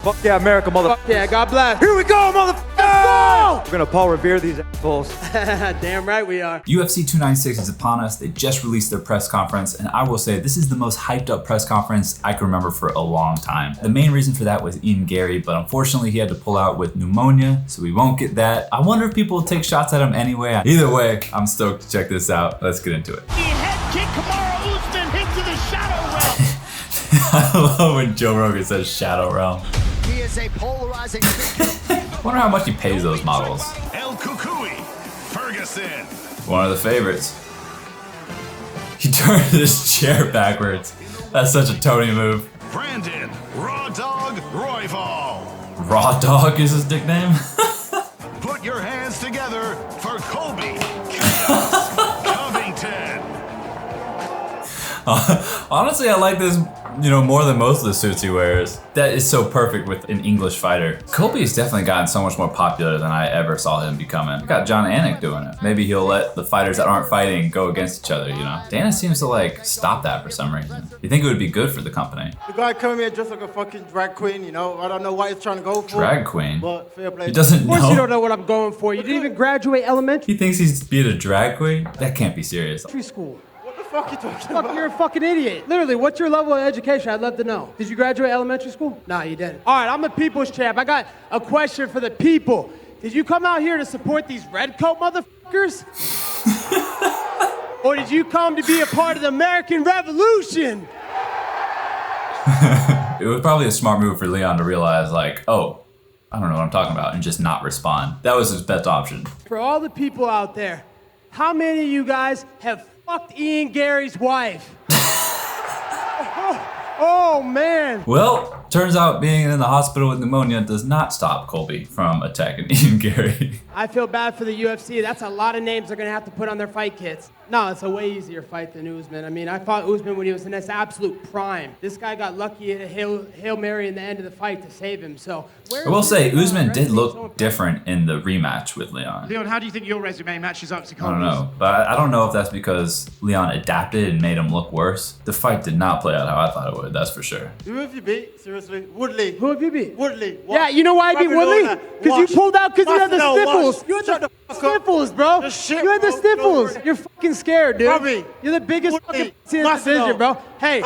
Fuck yeah, America, motherfucker. Fuck yeah, God bless. Here we go, motherfucker. Let's We're gonna Paul Revere these assholes. go! Damn right we are. UFC 296 is upon us. They just released their press conference, and I will say this is the most hyped up press conference I can remember for a long time. The main reason for that was Ian Gary, but unfortunately he had to pull out with pneumonia, so we won't get that. I wonder if people will take shots at him anyway. Either way, I'm stoked to check this out. Let's get into it. The head kick Kamaru Usman into the shadow realm. I love when Joe Rogan says shadow realm. He is a polarizing figure. I wonder how much he pays those models. El Kukui, Ferguson. One of the favorites. He turned his chair backwards. That's such a Tony move. Brandon, Raw Dog, Royval. Raw Dog is his nickname. Put your hands together for Colby Covington. Honestly, I like this, more than most of the suits he wears. That is so perfect with an English fighter. Colby has definitely gotten so much more popular than I ever saw him becoming. We got John Anik doing it. Maybe he'll let the fighters that aren't fighting go against each other, Dana seems to stop that for some reason. You think it would be good for the company? The guy coming here dressed like a fucking drag queen, I don't know what he's trying to go for. Drag queen? But fair play. He doesn't Of course know. you don't know what I'm going for. You didn't even graduate elementary He thinks he's being a drag queen? That can't be serious. school. What the fuck are you talking Fuck, about? you're a fucking idiot. Literally, what's your level of education? I'd love to know. Did you graduate elementary school? No, you didn't. All right, I'm the people's champ. I got a question for the people. Did you come out here to support these red coat motherfuckers? Or did you come to be a part of the American Revolution? It was probably a smart move for Leon to realize, oh, I don't know what I'm talking about, and just not respond. That was his best option. For all the people out there, how many of you guys have fucked Ian Gary's wife? Oh, man. Well, turns out being in the hospital with pneumonia does not stop Colby from attacking Ian Gary. I feel bad for the UFC. That's a lot of names they're going to have to put on their fight kits. No, it's a way easier fight than Usman. I fought Usman when he was in his absolute prime. This guy got lucky at a Hail Mary in the end of the fight to save him. So, I will say, Usman did look different in the rematch with Leon. Leon, how do you think your resume matches up to I don't know, but I don't know if that's because Leon adapted and made him look worse. The fight did not play out how I thought it would, that's for sure. Who have you beat? Seriously? Woodley. Who have you beat? Woodley. Yeah, you know why I beat Woodley? Because you pulled out because you had the sniffles. You had Shut the the fuck up. sniffles, bro. The shit, You had the bro. sniffles. Don't You're fucking scared, dude. Robbie. You're the biggest Woodley. fucking in this division, Masvidal. bro. Hey,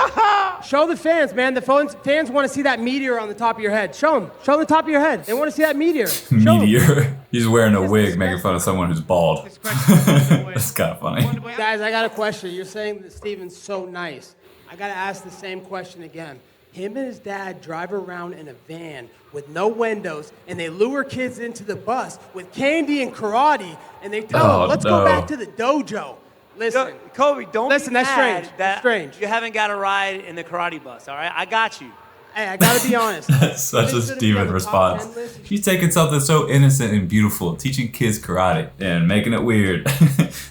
show the fans, man. The fans want to see that meteor on the top of your head. Show them. Show them the top of your head. They want to see that meteor. Show 'em. Meteor. He's wearing a wig making fun of someone who's bald. That's kind of funny. Guys, I got a question. You're saying that Steven's so nice. I got to ask the same question again. Him and his dad drive around in a van with no windows, and they lure kids into the bus with candy and karate, and they tell them, let's go back to the dojo. Listen, Kobe, don't Listen, be that's mad strange. that That's strange. you haven't got a ride in the karate bus, all right? I got you. hey, I got to be honest. That's such a They should've been on Steven the top response. 10 list. He's taking something so innocent and beautiful, teaching kids karate, and making it weird.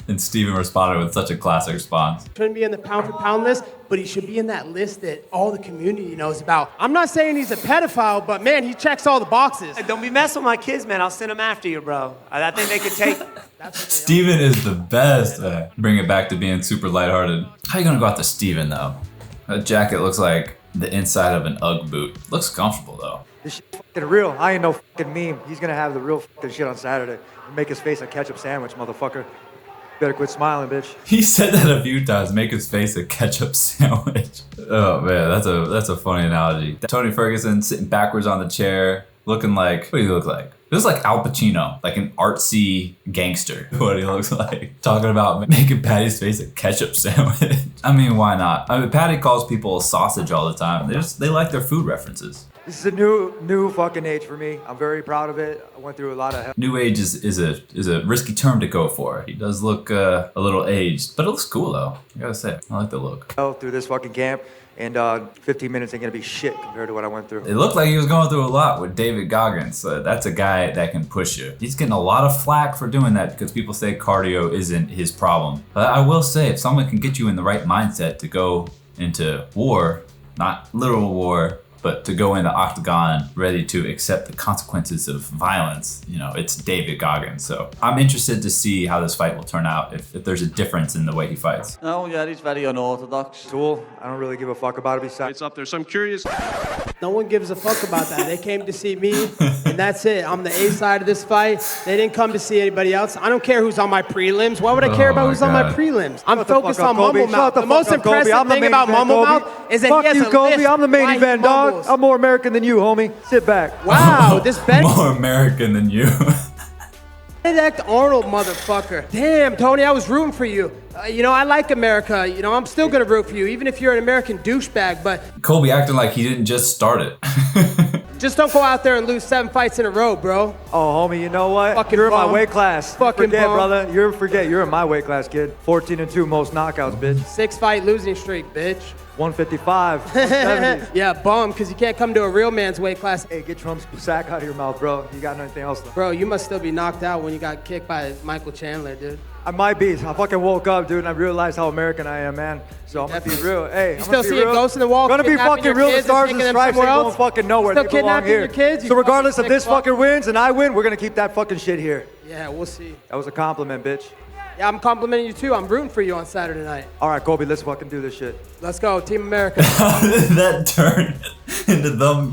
And Steven responded with such a classic response. Shouldn't be in the pound for pound list, but he should be in that list that all the community knows about. I'm not saying he's a pedophile, but man, he checks all the boxes. Hey, don't be messing with my kids, man. I'll send them after you, bro. I think they could take. Steven is the best. Bring it back to being super lighthearted. How you gonna go out to Steven, though? That jacket looks like the inside of an Ugg boot. Looks comfortable, though. This shit fucking real. I ain't no fucking meme. He's gonna have the real fucking shit on Saturday. Make his face a ketchup sandwich, motherfucker. Better quit smiling, bitch. He said that a few times, make his face a ketchup sandwich. Oh man, that's a funny analogy. Tony Ferguson sitting backwards on the chair, looking like, what do he look like? He looks like Al Pacino, like an artsy gangster, what he looks like. Talking about making Patty's face a ketchup sandwich. I mean, why not? Patty calls people a sausage all the time. They like their food references. This is a new fucking age for me. I'm very proud of it. I went through a lot of hell. New age is a risky term to go for. He does look a little aged, but it looks cool though. I gotta say, I like the look. Through this fucking camp, and 15 minutes ain't gonna be shit compared to what I went through. It looked like he was going through a lot with David Goggins. That's a guy that can push you. He's getting a lot of flack for doing that because people say cardio isn't his problem. But I will say, if someone can get you in the right mindset to go into war, not literal war, But to go in the octagon ready to accept the consequences of violence, you know, it's David Goggins. So I'm interested to see how this fight will turn out, if there's a difference in the way he fights. No, yeah, he's very unorthodox. Tool, I don't really give a fuck about it besides. It's up there, so I'm curious. No one gives a fuck about that. They came to see me, and that's it. I'm the A side of this fight. They didn't come to see anybody else. I don't care who's on my prelims. Why would I care about who's on my prelims? I'm focused on Mumble Mouth. The most impressive thing about Mumble Mouth is that he has a Kobe. list I'm the main why he event, dog. mumbles. I'm more American than you, homie. Sit back. Wow, this bench. More American than you. Benedict Arnold, motherfucker. Damn, Tony, I was rooting for you. You know, I like America. You know, I'm still gonna root for you, even if you're an American douchebag, but Colby acting like he didn't just start it. just don't go out there and lose 7 fights in a row, bro. Oh, homie, you know what? Fucking You're in my bum. weight class. Fucking forget, bum. brother. You're in my weight class, kid. 14-2 most knockouts, bitch. 6-fight losing streak, bitch. 155. 170. Yeah, bum, because you can't come to a real man's weight class. Hey, get Trump's sack out of your mouth, bro. You got anything else? Bro, you must still be knocked out when you got kicked by Michael Chandler, dude. I might be. I fucking woke up, dude, and I realized how American I am, man. So I'm gonna be real. Hey, You still see a ghost in the wall? Gonna be kidnapping fucking your real. The kids stars taking and them stripes ain't somewhere going else? fucking nowhere. Still They belong kidnapping here. your kids? You So regardless fucking if this sick fuck. fucking wins and I win, we're gonna keep that fucking shit here. Yeah, we'll see. That was a compliment, bitch. Yeah, I'm complimenting you too. I'm rooting for you on Saturday night. All right, Colby, let's fucking do this shit. Let's go, Team America. How did that turn into them?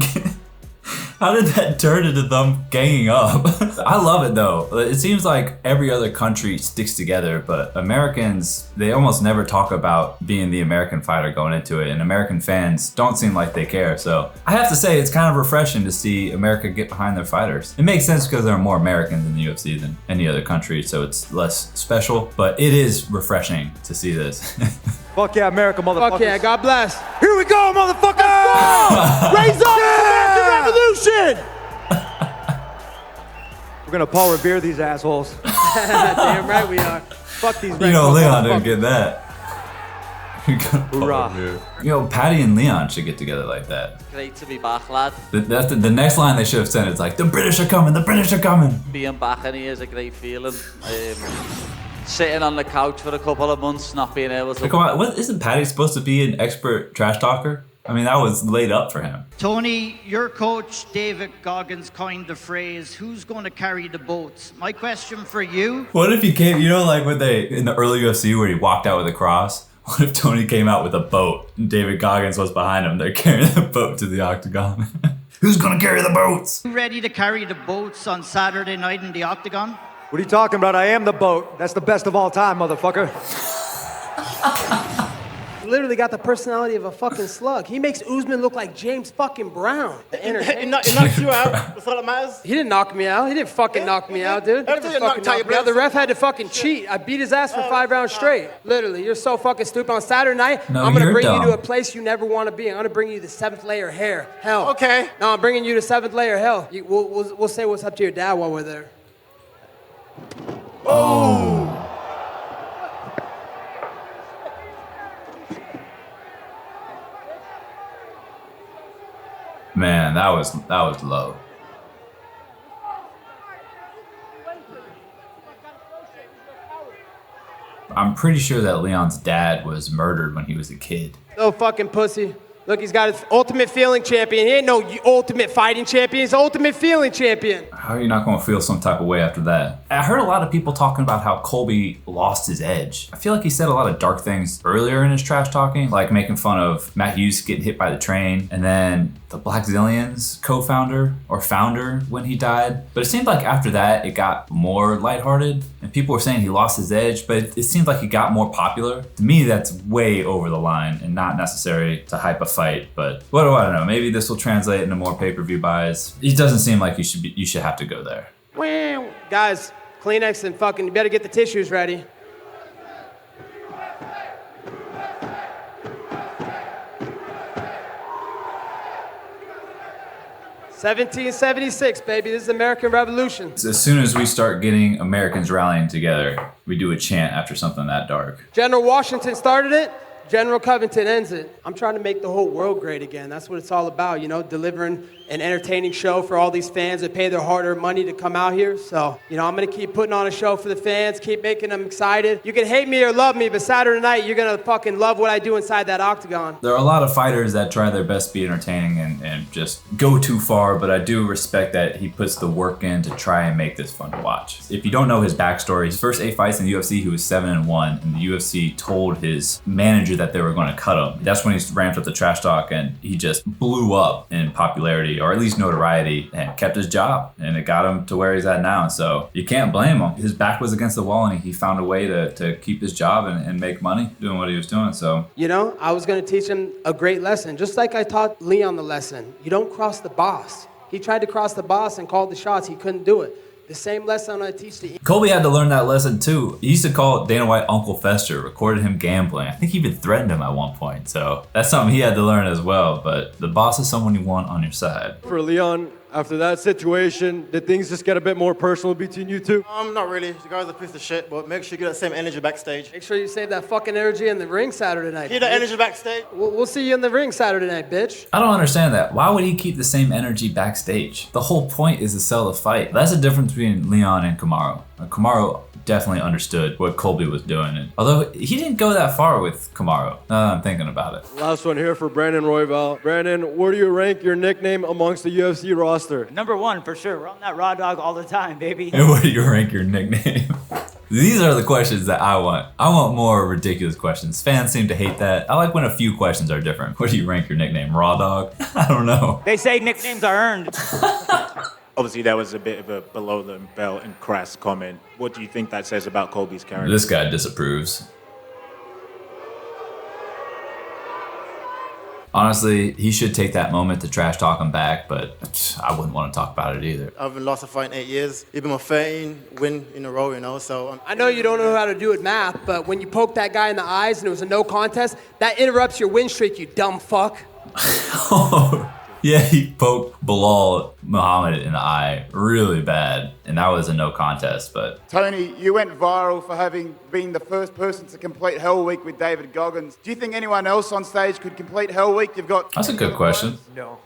How did that turn into them ganging up? I love it though. It seems like every other country sticks together, but Americans, they almost never talk about being the American fighter going into it, and American fans don't seem like they care. So I have to say, it's kind of refreshing to see America get behind their fighters. It makes sense because there are more Americans in the UFC than any other country, so it's less special, but it is refreshing to see this. Fuck yeah, America, motherfuckers. Fuck yeah, God bless. Here we go, motherfucker! Raise up the American Revolution! We're gonna Paul Revere these assholes. Damn right we are. Fuck these You know, red Leon didn't motherfuckers. get that. Hoorah. You know, Patty and Leon should get together like that. Great to be back, lad. That's the next line they should have said. It's like, the British are coming, the British are coming. Being back in here is a great feeling. Sitting on the couch for a couple of months, not being able to. Come on, isn't Patty supposed to be an expert trash talker? I mean, that was laid up for him. Tony, your coach, David Goggins, coined the phrase, who's going to carry the boats? My question for you. What if he came, you know, like when they, in the early UFC where he walked out with a cross? What if Tony came out with a boat and David Goggins was behind him? They're carrying the boat to the octagon. Who's going to carry the boats? You ready to carry the boats on Saturday night in the octagon? What are you talking about? I am the boat. That's the best of all time, motherfucker. Literally got the personality of a fucking slug. He makes Usman look like James fucking Brown. It knocked you out. That's all that matters. He didn't knock me out. He didn't fucking knock me out, dude. He Everything never fucking knocked out knocked your me out. The blood. ref had to fucking cheat. I beat his ass for 5 rounds straight. Literally, you're so fucking stupid. On Saturday night, No, I'm gonna you're bring you dumb. to a place you never want to be. I'm gonna bring you to 7th layer hell. Okay. No, I'm bringing you to 7th layer hell. We'll say what's up to your dad while we're there. Man, that was low. I'm pretty sure that Leon's dad was murdered when he was a kid. No fucking pussy. Look, he's got his ultimate feeling champion. He ain't no ultimate fighting champion. He's ultimate feeling champion. How are you not going to feel some type of way after that? I heard a lot of people talking about how Colby lost his edge. I feel like he said a lot of dark things earlier in his trash talking, like making fun of Matt Hughes getting hit by the train, and then the Black Zillions co-founder or founder when he died. But it seemed like after that, it got more lighthearted, and people were saying he lost his edge, but it seemed like he got more popular. To me, that's way over the line and not necessary to hype a fight, but what do I know? Maybe this will translate into more pay-per-view buys. It doesn't seem like you should have to go there. Guys, Kleenex and fucking, you better get the tissues ready. $17.76, baby. This is American Revolution. As soon as we start getting Americans rallying together, we do a chant after something that dark. General Washington started it. General Covington ends it. I'm trying to make the whole world great again. That's what it's all about, you know, delivering an entertaining show for all these fans that pay their hard-earned money to come out here. So, you know, I'm going to keep putting on a show for the fans, keep making them excited. You can hate me or love me, but Saturday night, you're going to fucking love what I do inside that octagon. There are a lot of fighters that try their best to be entertaining and just go too far, but I do respect that he puts the work in to try and make this fun to watch. If you don't know his backstory, his first 8 fights in the UFC, he was 7-1, and the UFC told his manager that they were going to cut him. That's when he ramped up the trash talk, and he just blew up in popularity, or at least notoriety, and kept his job, and it got him to where he's at now. So you can't blame him. His back was against the wall, and he found a way to keep his job and make money doing what he was doing. So, you know, I was going to teach him a great lesson, just like I taught Leon the lesson. You don't cross the boss. He tried to cross the boss and called the shots. He couldn't do it. The same lesson I teach the... Colby had to learn that lesson too. He used to call Dana White Uncle Fester, recorded him gambling. I think he even threatened him at one point. So that's something he had to learn as well. But the boss is someone you want on your side. For Leon, after that situation, did things just get a bit more personal between you two? Not really. The guy's a piece of shit, but make sure you get that same energy backstage. Make sure you save that fucking energy in the ring Saturday night. Keep that energy backstage. We'll see you in the ring Saturday night, bitch. I don't understand that. Why would he keep the same energy backstage? The whole point is to sell the fight. That's the difference between Leon and Kamaru. Kamaru definitely understood what Colby was doing. And although he didn't go that far with Kamaru, now that I'm thinking about it. Last one here for Brandon Royval. Brandon, where do you rank your nickname amongst the UFC roster? Number 1, for sure. We're on that raw dog all the time, baby. And where do you rank your nickname? These are the questions that I want. I want more ridiculous questions. Fans seem to hate that. I like when a few questions are different. Where do you rank your nickname? Raw dog? I don't know. They say nicknames are earned. Obviously, that was a bit of a below-the-belt and crass comment. What do you think that says about Colby's character? This guy disapproves. Honestly, he should take that moment to trash talk him back, but I wouldn't want to talk about it either. I haven't lost a fight in 8 years. Even my 13 win in a row, you know, so... I know you don't know how to do it math, but when you poke that guy in the eyes and it was a no contest, that interrupts your win streak, you dumb fuck. Yeah, he poked Bilal Muhammad in the eye really bad, and that was a no contest, but... Tony, you went viral for having been the first person to complete Hell Week with David Goggins. Do you think anyone else on stage could complete Hell Week? You've got... That's a good question. No.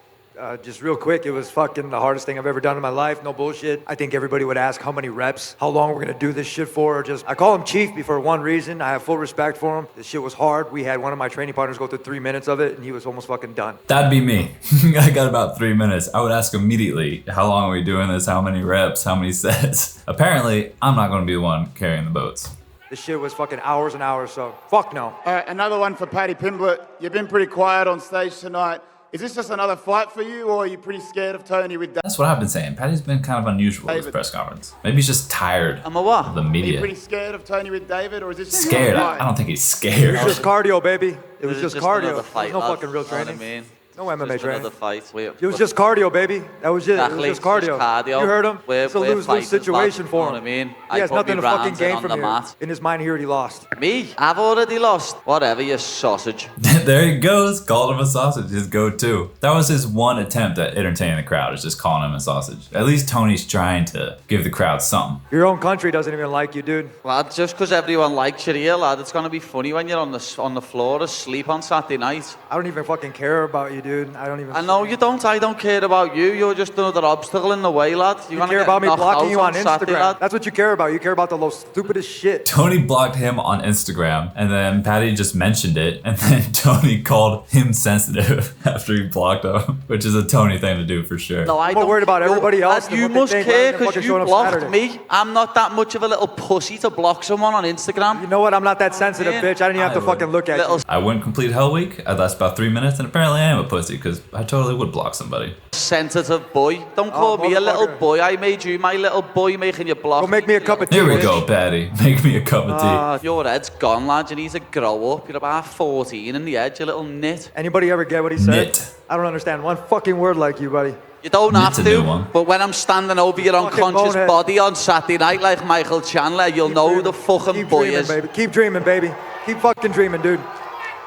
Just real quick, it was fucking the hardest thing I've ever done in my life. No bullshit. I think everybody would ask how many reps, how long we're gonna do this shit for. Or just, I call him Chief for one reason. I have full respect for him. This shit was hard. We had one of my training partners go through 3 minutes of it, and he was almost fucking done. That'd be me. I got about 3 minutes. I would ask immediately, how long are we doing this? How many reps? How many sets? Apparently, I'm not gonna be the one carrying the boats. This shit was fucking hours and hours, so fuck no. All right, another one for Paddy Pimblett. You've been pretty quiet on stage tonight. Is this just another fight for you, or are you pretty scared of Tony with that? That's what I've been saying. Paddy's been kind of unusual at this press conference. Maybe he's just tired I'm a what? of the Are you media. pretty scared of Tony with David, or is this just Scared? another fight? I don't think he's scared. It was just cardio, baby. It was just cardio. Another fight, There's no lad. fucking real You know what training. I mean? No MMA Just training. another fight. It was just cardio, baby. That was it. Exactly. It was just cardio. cardio. You heard him? It's a We're lose-lose fighters, situation lad. for You him. know what I mean? He has I put nothing me to fucking rounds in gain on from the here. mat. In his mind, he already lost. Me? I've already lost. Whatever, you sausage. There he goes, called him a sausage, his go-to. That was his one attempt at entertaining the crowd, is just calling him a sausage. At least Tony's trying to give the crowd something. Your own country doesn't even like you, dude. Lad, just because everyone likes you here, lad, it's going to be funny when you're on the floor asleep on Saturday night. I don't even fucking care about you, dude. I don't even... I know you don't. I don't care about you. You're just another obstacle in the way, lad. You care about me blocking you on Instagram. That's what you care about. You care about the most stupidest shit. Tony blocked him on Instagram, and then Patty just mentioned it, and then Tony called him sensitive after he blocked him, which is a Tony thing to do for sure. No, I'm more worried about everybody else. You must care because you blocked me. I'm not that much of a little pussy to block someone on Instagram. You know what? I'm not that sensitive, bitch. I didn't even have to fucking look at you. I wouldn't complete Hell Week. I'd last about 3 minutes, and apparently I am a pussy, because I totally would block somebody. Sensitive boy. Don't call me a little boy. I made you my little boy, making you block. Go make me a cup of tea. Here we go, Patty. Make me a cup of tea. Your head's gone, lad. You need to grow up. You're about 14 in the head, you little nit. Anybody ever get what he said? Nit. I don't understand one fucking word like you, buddy. You don't have Nit's a new to, one. but when I'm standing over your unconscious bonehead. body on Saturday night like Michael Chandler, you'll know who the fucking boy dreaming, is. baby. Keep dreaming, baby. Keep fucking dreaming, dude.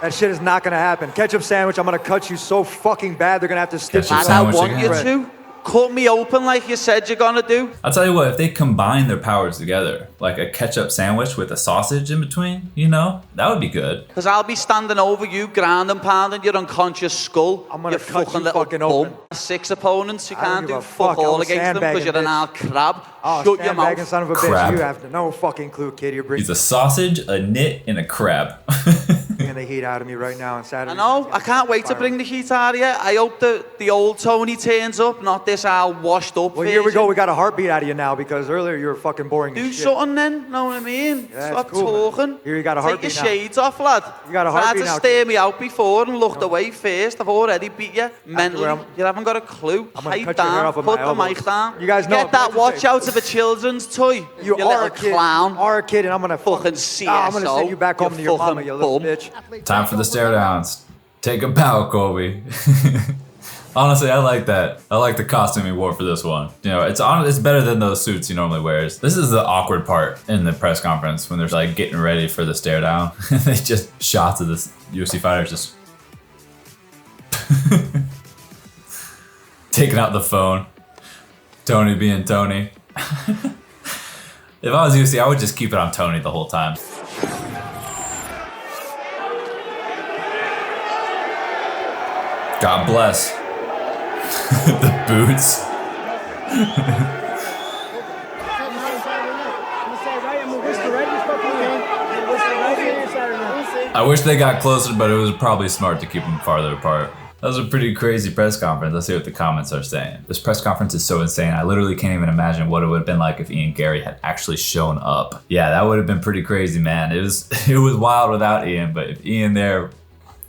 That shit is not gonna happen. Ketchup sandwich, I'm gonna cut you so fucking bad they're gonna have to stitch you. Ketchup And I sandwich want again. you to. cut me open like you said you're gonna do. I'll tell you what, if they combine their powers together, like a ketchup sandwich with a sausage in between, you know, that would be good. Because I'll be standing over you, ground and pounding your unconscious skull. I'm gonna cut fucking you little fucking bum. open. 6 opponents, you I don't can't give do a fuck fuck. all I'm a against them because sandbagging you're an bitch. old crab. Oh, Shut your sandbagging mouth. son of a Crab. bitch. You have no fucking clue, kid. You're bringing He's a sausage, a nit, and a crab. the heat out of me right now on Saturday. I know. I can't wait to bring the heat out of you. I hope the old Tony turns up, not this all washed up Well, here we go. version. We got a heartbeat out of you now because earlier you were fucking boring. Do as shit. something then, know what I mean? Yeah, Stop it's cool, man. talking. Here you got a Take heartbeat your now. shades off, lad. You got a Tried heartbeat to now, stare kid. me out before and looked away first. I've already beat you mentally. I'm- You haven't got a clue. I'm gonna Pipe cut your hair down. off with Put my the mic elbows. down. You guys know Get I'm that gonna watch say- out of a children's toy. You little are a kid. clown. You are a kid, and I'm gonna Fucking CSO. I'm gonna send you back home to your mama, you little bitch. Time for the stare downs. Take a bow, Colby. Honestly, I like that. I like the costume he wore for this one. You know, it's better than those suits he normally wears. This is the awkward part in the press conference when they're like getting ready for the stare down. They just shots of this UFC fighters just taking out the phone. Tony being Tony. If I was UFC, I would just keep it on Tony the whole time. God bless. The boots. I wish they got closer, but it was probably smart to keep them farther apart. That was a pretty crazy press conference. Let's see what the comments are saying. This press conference is so insane. I literally can't even imagine what it would have been like if Ian Gary had actually shown up. Yeah, that would have been pretty crazy, man. It was wild without Ian, but if Ian there,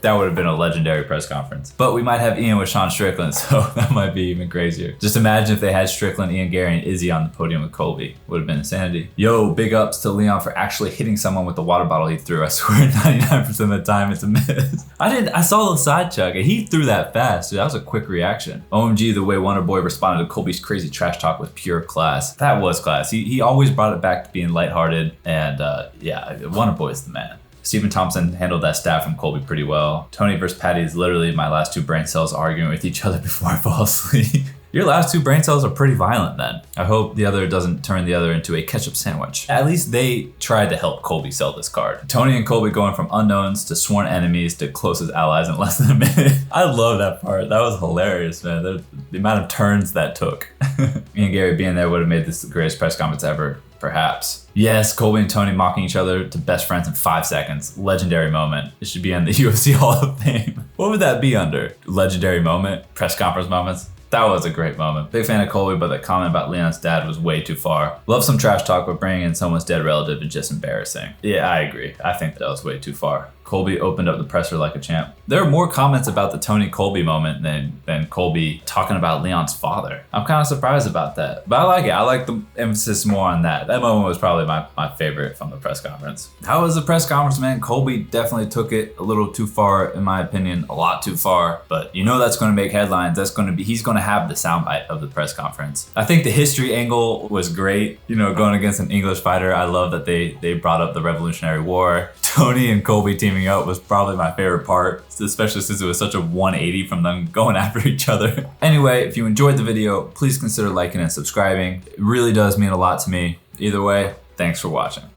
that would have been a legendary press conference. But we might have Ian with Sean Strickland, so that might be even crazier. Just imagine if they had Strickland, Ian Gary, and Izzy on the podium with Colby. Would have been insanity. Yo, big ups to Leon for actually hitting someone with the water bottle he threw. I swear 99% of the time it's a miss. I saw the side chug and he threw that fast. Dude, that was a quick reaction. OMG, the way Wonderboy responded to Colby's crazy trash talk with pure class. That was class. He always brought it back to being lighthearted, and yeah, Wonderboy's the man. Stephen Thompson handled that stab from Colby pretty well. Tony versus Patty is literally my last two brain cells arguing with each other before I fall asleep. Your last two brain cells are pretty violent then. I hope the other doesn't turn the other into a ketchup sandwich. At least they tried to help Colby sell this card. Tony and Colby going from unknowns to sworn enemies to closest allies in less than a minute. I love that part. That was hilarious, man. The amount of turns that took. Me and Gary being there would have made this the greatest press conference ever. Perhaps. Yes, Colby and Tony mocking each other to best friends in 5 seconds. Legendary moment. It should be in the UFC Hall of Fame. What would that be under? Legendary moment? Press conference moments? That was a great moment. Big fan of Colby, but the comment about Leon's dad was way too far. Love some trash talk, but bringing in someone's dead relative is just embarrassing. Yeah, I agree. I think that was way too far. Colby opened up the presser like a champ. There are more comments about the Tony Colby moment than Colby talking about Leon's father. I'm kind of surprised about that, but I like it. I like the emphasis more on that. That moment was probably my favorite from the press conference. How was the press conference, man? Colby definitely took it a little too far, in my opinion, a lot too far, but you know that's going to make headlines. He's going to have the soundbite of the press conference. I think the history angle was great. You know, going against an English fighter. I love that they brought up the Revolutionary War. Tony and Colby teaming up was probably my favorite part, especially since it was such a 180 from them going after each other. Anyway, if you enjoyed the video, please consider liking and subscribing. It really does mean a lot to me. Either way, thanks for watching.